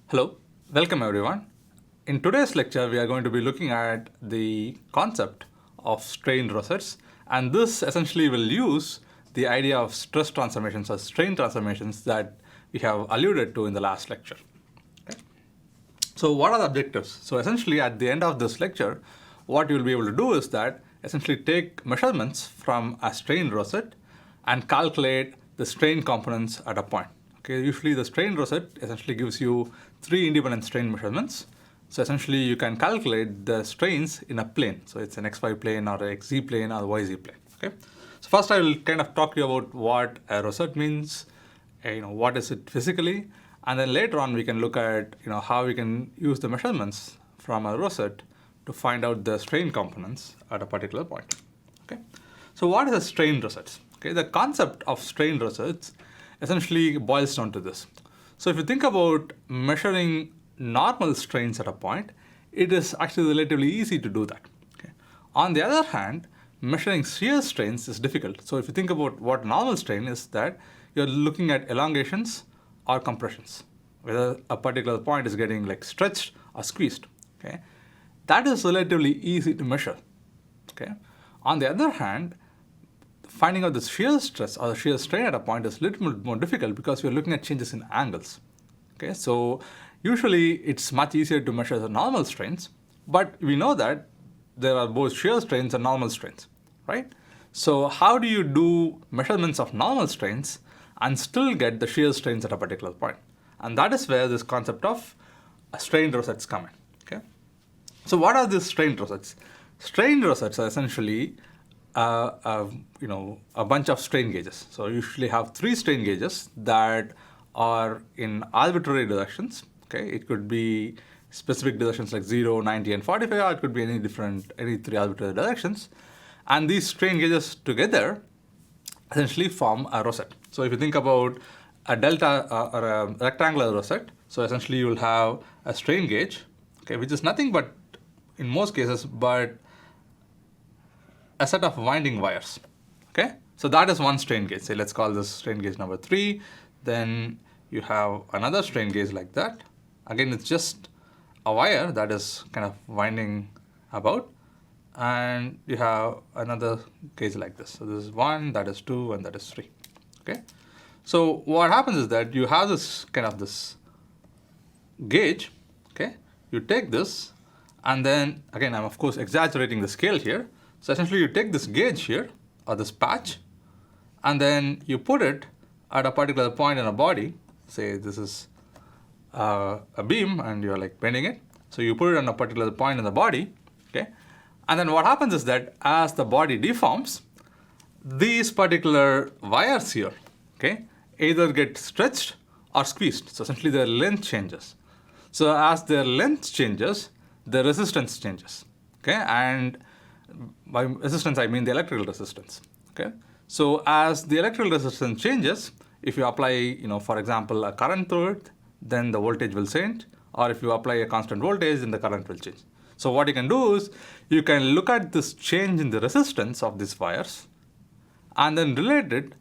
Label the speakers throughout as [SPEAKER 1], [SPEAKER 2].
[SPEAKER 1] Hello, welcome everyone. In today's lecture, we are going to be looking at the concept of strain rosettes, and this essentially will use the idea of stress transformations or strain transformations that we have alluded to in the last lecture. Okay? So what are the objectives? So essentially at the end of this lecture, what you'll be able to do is that essentially take measurements from a strain rosette and calculate the strain components at a point. Okay, usually the strain rosette essentially gives you three independent strain measurements. So essentially you can calculate the strains in a plane. So it's an XY plane or a XZ plane or YZ plane. Okay. So first I will kind of talk to you about what a rosette means, what is it physically, and then later on we can look at how we can use the measurements from a rosette to find out the strain components at a particular point. Okay. So what is a strain rosette? Okay, the concept of strain rosettes essentially boils down to this. So if you think about measuring normal strains at a point, it is actually relatively easy to do that. Okay. On the other hand, measuring shear strains is difficult. So if you think about what normal strain is, that you're looking at elongations or compressions, whether a particular point is getting like stretched or squeezed. Okay. That is relatively easy to measure. Okay. On the other hand, finding out the shear stress or the shear strain at a point is a little bit more difficult because we're looking at changes in angles. Okay, so usually it's much easier to measure the normal strains, but we know that there are both shear strains and normal strains, right? So how do you do measurements of normal strains and still get the shear strains at a particular point? And that is where this concept of strain rosettes come in. Okay, so what are these strain rosettes? Strain rosettes are essentially a bunch of strain gauges. So you usually have three strain gauges that are in arbitrary directions. Okay, it could be specific directions like 0, 90, and 45, or it could be any three arbitrary directions. And these strain gauges together essentially form a rosette. So if you think about a delta or a rectangular rosette, so essentially you will have a strain gauge, okay, which is nothing but, in most cases, but a set of winding wires. Okay, so that is one strain gauge. Say let's call this strain gauge number 3. Then you have another strain gauge like that. Again, it's just a wire that is kind of winding about, and you have another gauge like this. So this is 1, that is 2, and that is 3. Okay, so what happens is that you have this kind of this gauge. Okay, you take this, and then again I'm of course exaggerating the scale here. So essentially you take this gauge here, or this patch, and then you put it at a particular point in a body. Say this is a beam and you're like bending it. So you put it on a particular point in the body, okay? And then what happens is that as the body deforms, these particular wires here, okay, either get stretched or squeezed. So essentially their length changes. So as their length changes, the resistance changes, okay? And by resistance, I mean the electrical resistance. Okay, so as the electrical resistance changes, if you apply, for example, a current through it, then the voltage will change. Or if you apply a constant voltage, then the current will change. So what you can do is you can look at this change in the resistance of these wires, and then relate it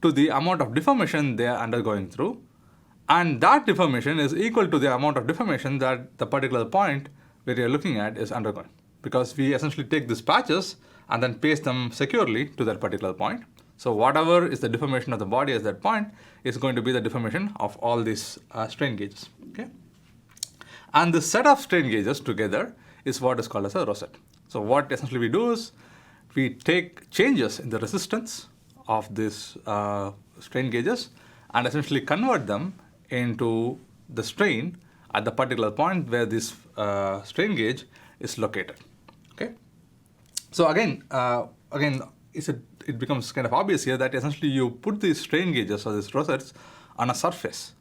[SPEAKER 1] to the amount of deformation they are undergoing through, and that deformation is equal to the amount of deformation that the particular point where you're looking at is undergoing. Because we essentially take these patches and then paste them securely to that particular point. So whatever is the deformation of the body at that point is going to be the deformation of all these strain gauges. Okay, and this set of strain gauges together is what is called as a rosette. So what essentially we do is we take changes in the resistance of these strain gauges and essentially convert them into the strain at the particular point where this strain gauge is located. Okay, so again, it becomes kind of obvious here that essentially you put these strain gauges or these rosettes on a surface,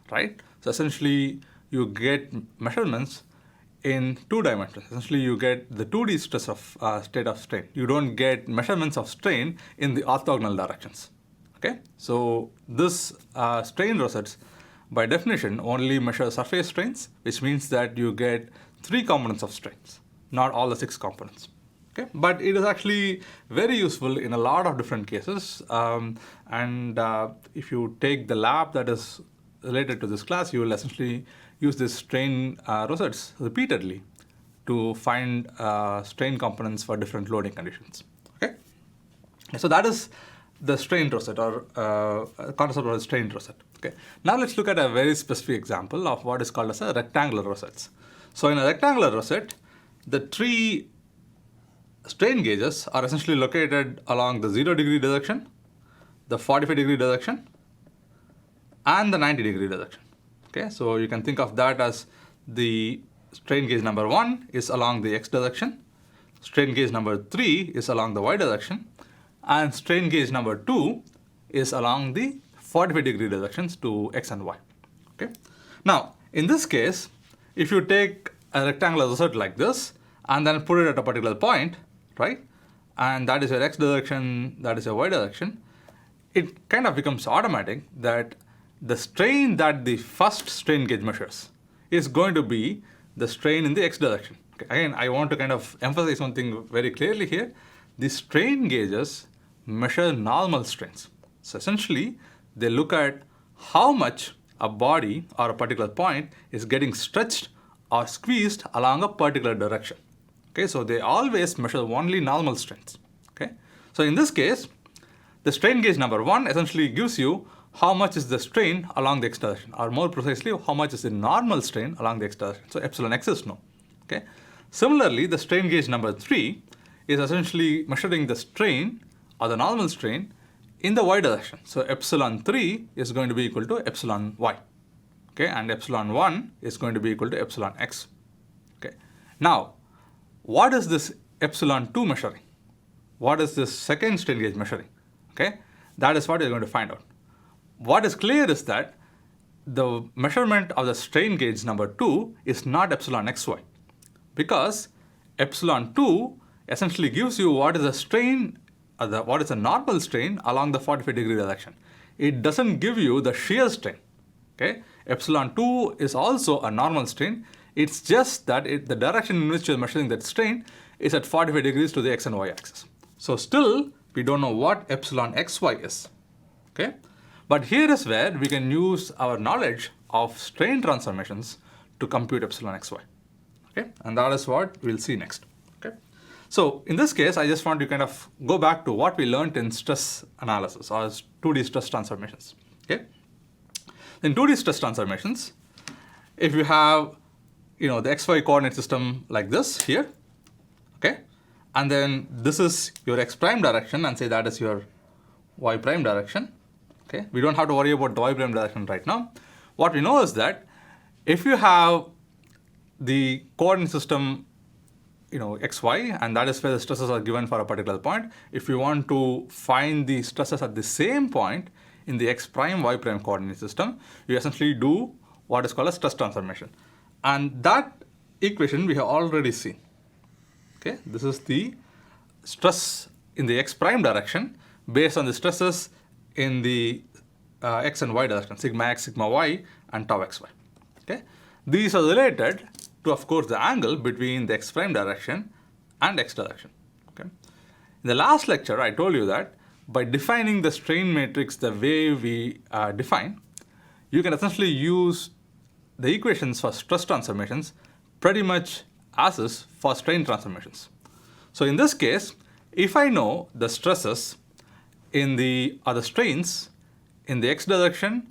[SPEAKER 1] right? So essentially you get measurements in 2 dimensions. Essentially you get the 2D stress of state of strain. You don't get measurements of strain in the orthogonal directions. Okay, so this strain rosettes by definition only measure surface strains, which means that you get 3 components of strains, not all the 6 components. Okay, but it is actually very useful in a lot of different cases. If you take the lab that is related to this class, you will essentially use this strain rosettes repeatedly to find strain components for different loading conditions. Okay, so that is the strain rosette, or concept of a strain rosette. Okay, now let's look at a very specific example of what is called as a rectangular rosettes. So in a rectangular rosette, the three strain gauges are essentially located along the 0-degree direction, the 45-degree direction, and the 90-degree direction. Okay, so you can think of that as the strain gauge number 1 is along the x direction, strain gauge number 3 is along the y direction, and strain gauge number 2 is along the 45-degree directions to x and y. Okay, now in this case, if you take a rectangular rosette like this and then put it at a particular point, right, and that is your x direction, that is your y direction, it kind of becomes automatic that the strain that the first strain gauge measures is going to be the strain in the x direction. Okay, again, I want to kind of emphasize something very clearly here. The strain gauges measure normal strains. So essentially, they look at how much a body or a particular point is getting stretched or squeezed along a particular direction. Okay, so they always measure only normal strains. Okay, so in this case, the strain gauge number 1 essentially gives you how much is the strain along the x direction, or more precisely, how much is the normal strain along the x direction. So epsilon x is known. Okay, similarly, the strain gauge number 3 is essentially measuring the strain or the normal strain in the y direction. So epsilon 3 is going to be equal to epsilon y. Okay, and epsilon 1 is going to be equal to epsilon x. Okay, now what is this epsilon 2 measuring? What is this second strain gauge measuring? Okay, that is what you're going to find out. What is clear is that the measurement of the strain gauge number 2 is not epsilon xy, because epsilon 2 essentially gives you what is the strain, what is the normal strain along the 45-degree direction. It doesn't give you the shear strain. Okay, epsilon 2 is also a normal strain. It's just that the direction in which you're measuring that strain is at 45 degrees to the x and y axis. So still, we don't know what epsilon xy is. Okay, but here is where we can use our knowledge of strain transformations to compute epsilon xy. Okay, and that is what we'll see next. Okay, so in this case, I just want to kind of go back to what we learned in stress analysis, or 2D stress transformations. Okay, in 2D stress transformations, if you have the xy coordinate system like this here, okay, and then this is your x prime direction, and say that is your y prime direction. Okay, we don't have to worry about the y prime direction right now. What we know is that if you have the coordinate system, xy, and that is where the stresses are given for a particular point, if you want to find the stresses at the same point in the x prime y prime coordinate system, you essentially do what is called a stress transformation. And that equation we have already seen. Okay, this is the stress in the x prime direction based on the stresses in the x and y direction, sigma x, sigma y, and tau xy. Okay, these are related to, of course, the angle between the x prime direction and x direction. Okay, in the last lecture, I told you that by defining the strain matrix the way we define, you can essentially use the equations for stress transformations pretty much as is for strain transformations. So in this case, if I know the stresses in the strains in the x direction,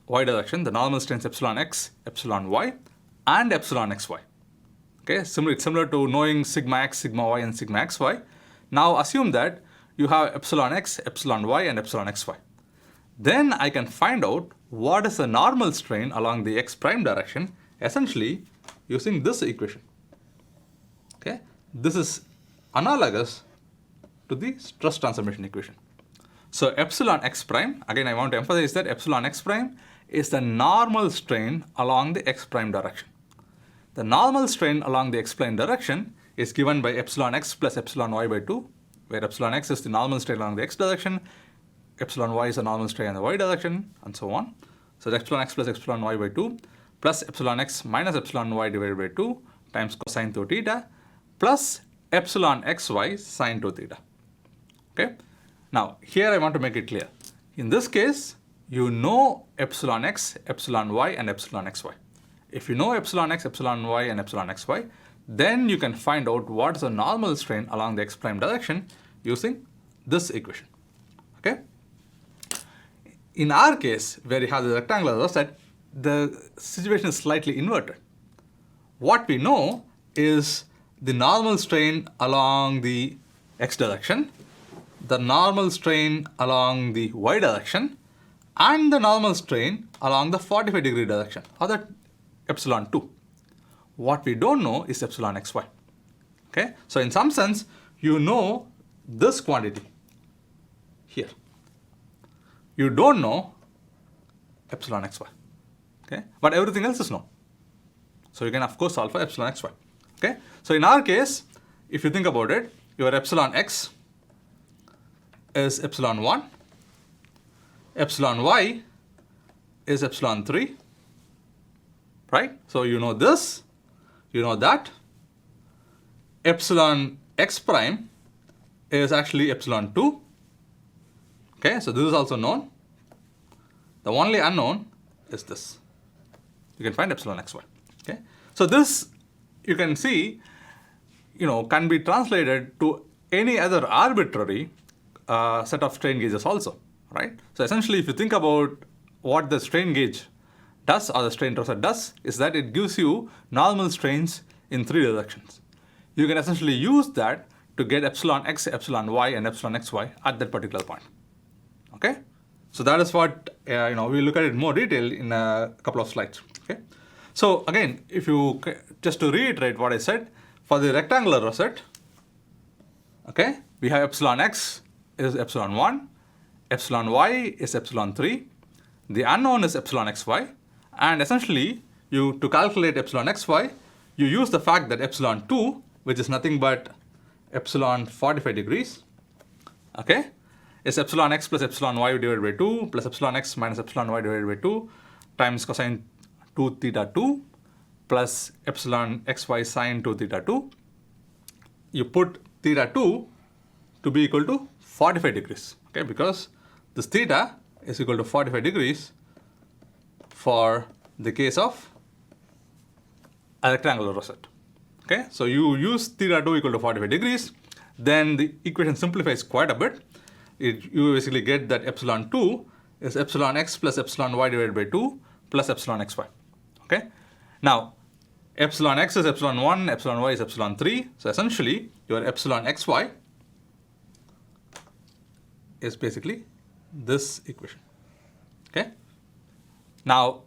[SPEAKER 1] y direction, the normal strains epsilon x, epsilon y, and epsilon xy. Okay, it's similar to knowing sigma x, sigma y, and sigma xy. Now assume that you have epsilon x, epsilon y, and epsilon xy. Then I can find out what is the normal strain along the x prime direction, essentially using this equation. Okay, this is analogous to the stress transformation equation. So epsilon x prime, again I want to emphasize that epsilon x prime is the normal strain along the x prime direction. The normal strain along the x prime direction is given by epsilon x plus epsilon y by 2, where epsilon x is the normal strain along the x direction, epsilon y is the normal strain in the y direction, and so on. So epsilon x plus epsilon y by 2 plus epsilon x minus epsilon y divided by 2 times cosine 2 theta plus epsilon xy sine 2 theta. Okay. Now, here I want to make it clear. In this case, you know epsilon x, epsilon y, and epsilon xy. If you know epsilon x, epsilon y, and epsilon xy, then you can find out what is the normal strain along the x prime direction using this equation. Okay? In our case, where you have the rectangular rosette, the situation is slightly inverted. What we know is the normal strain along the x direction, the normal strain along the y direction, and the normal strain along the 45-degree direction, or the epsilon 2. What we don't know is epsilon xy. Okay? So in some sense, you know this quantity here. You don't know epsilon xy. Okay? But everything else is known. So you can of course solve for epsilon xy. Okay? So in our case, if you think about it, your epsilon x is epsilon 1, epsilon y is epsilon 3, right? So you know this, you know that. Epsilon x prime is actually epsilon 2. Okay, so this is also known. The only unknown is this. You can find epsilon xy. Okay, so this you can see, can be translated to any other arbitrary set of strain gauges also, right? So essentially, if you think about what the strain gauge does, or the strain rosette does, is that it gives you normal strains in 3 directions. You can essentially use that to get epsilon x, epsilon y, and epsilon xy at that particular point. Okay, so that is what we'll look at it in more detail in a couple of slides. Okay, so again, if you just to reiterate what I said, for the rectangular rosette, okay, we have epsilon x is epsilon 1, epsilon y is epsilon 3, the unknown is epsilon xy, and essentially to calculate epsilon xy, you use the fact that epsilon 2, which is nothing but epsilon 45 degrees, okay, is epsilon x plus epsilon y divided by 2 plus epsilon x minus epsilon y divided by 2 times cosine 2 theta 2 plus epsilon xy sine 2 theta 2. You put theta 2 to be equal to 45 degrees, okay, because this theta is equal to 45 degrees for the case of a rectangular rosette. Okay, so you use theta 2 equal to 45 degrees, then the equation simplifies quite a bit. You basically get that epsilon 2 is epsilon x plus epsilon y divided by 2 plus epsilon xy. Okay, now epsilon x is epsilon 1, epsilon y is epsilon 3. So essentially, your epsilon xy is basically this equation. Okay, now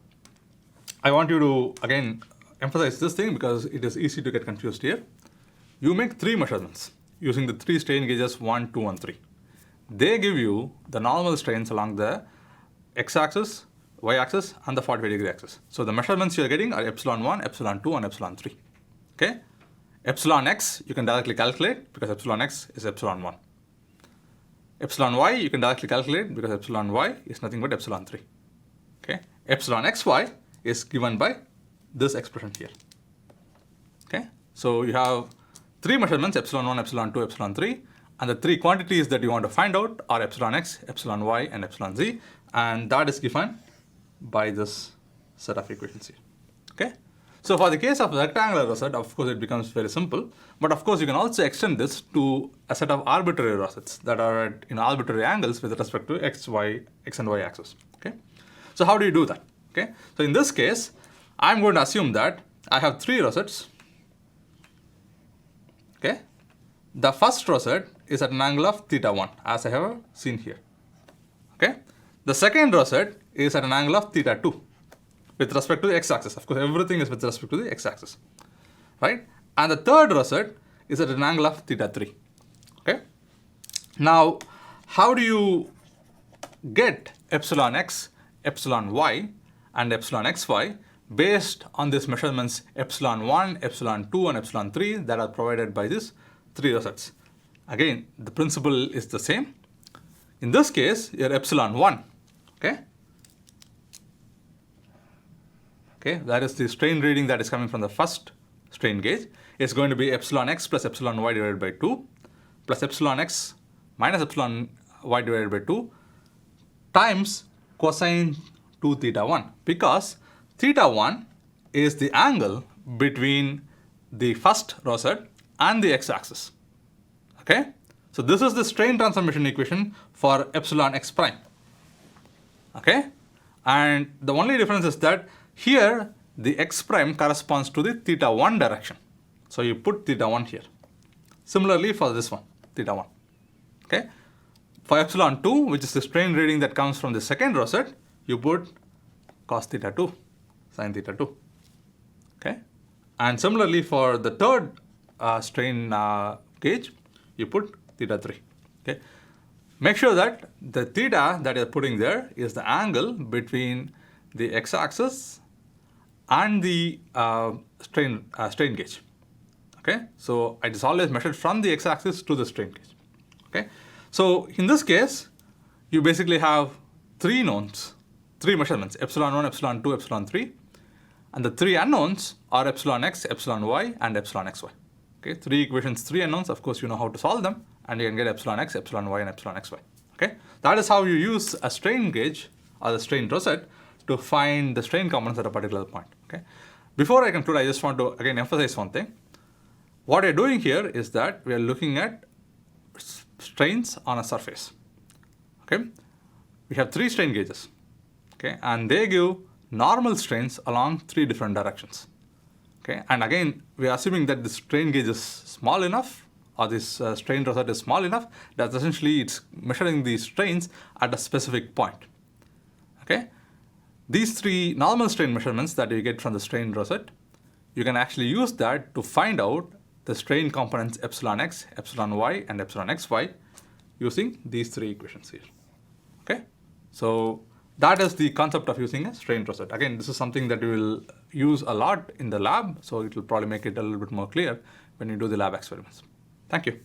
[SPEAKER 1] I want you to again emphasize this thing because it is easy to get confused here. You make 3 measurements using the 3 strain gauges 1, 2, and 3. They give you the normal strains along the x-axis, y-axis, and the 45-degree axis. So the measurements you are getting are epsilon 1, epsilon 2, and epsilon 3. Okay? Epsilon x you can directly calculate because epsilon x is epsilon 1. Epsilon y you can directly calculate because epsilon y is nothing but epsilon 3. Okay? Epsilon xy is given by this expression here. Okay? So you have 3 measurements, epsilon 1, epsilon 2, epsilon 3. And the 3 quantities that you want to find out are epsilon x, epsilon y, and epsilon z. And that is given by this set of equations here. Okay? So for the case of rectangular rosette, of course, it becomes very simple. But of course, you can also extend this to a set of arbitrary rosettes that are at arbitrary angles with respect to x and y axis. Okay? So how do you do that? Okay? So in this case, I'm going to assume that I have 3 rosettes. Okay? The first rosette is at an angle of theta 1, as I have seen here. Okay? The second rosette is at an angle of theta 2 with respect to the x-axis. Of course, everything is with respect to the x-axis. Right? And the third rosette is at an angle of theta 3. Okay? Now, how do you get epsilon x, epsilon y, and epsilon xy based on these measurements epsilon 1, epsilon 2, and epsilon 3 that are provided by these 3 rosettes? Again, the principle is the same. In this case, your epsilon 1, okay? Okay, that is the strain reading that is coming from the first strain gauge. It's going to be epsilon x plus epsilon y divided by 2 plus epsilon x minus epsilon y divided by 2 times cosine 2 theta 1, because theta 1 is the angle between the first rosette and the x-axis. Okay? So this is the strain transformation equation for epsilon x prime. Okay? And the only difference is that here the x prime corresponds to the theta 1 direction. So you put theta 1 here. Similarly for this one, theta 1. Okay? For epsilon 2, which is the strain reading that comes from the second rosette, you put cos theta 2, sin theta 2. Okay? And similarly for the third strain gauge, you put theta 3. Okay? Make sure that the theta that you're putting there is the angle between the x-axis and the strain gauge. Okay? So it is always measured from the x-axis to the strain gauge. Okay? So in this case, you basically have three knowns, three measurements, epsilon 1, epsilon 2, epsilon 3. And the three unknowns are epsilon x, epsilon y, and epsilon xy. Okay? Three equations, three unknowns. Of course, you know how to solve them. And you can get epsilon x, epsilon y, and epsilon xy. Okay? That is how you use a strain gauge or the strain rosette to find the strain components at a particular point. Okay? Before I conclude, I just want to again emphasize one thing. What we're doing here is that we are looking at strains on a surface. Okay? We have three strain gauges. Okay? And they give normal strains along three different directions. Okay? And again, we are assuming that the strain gauge is small enough, or this strain rosette is small enough, that essentially it's measuring these strains at a specific point. Okay? These three normal strain measurements that you get from the strain rosette, you can actually use that to find out the strain components epsilon x, epsilon y, and epsilon xy using these three equations here. Okay? So that is the concept of using a strain rosette. Again, this is something that you will use a lot in the lab, so it will probably make it a little bit more clear when you do the lab experiments. Thank you.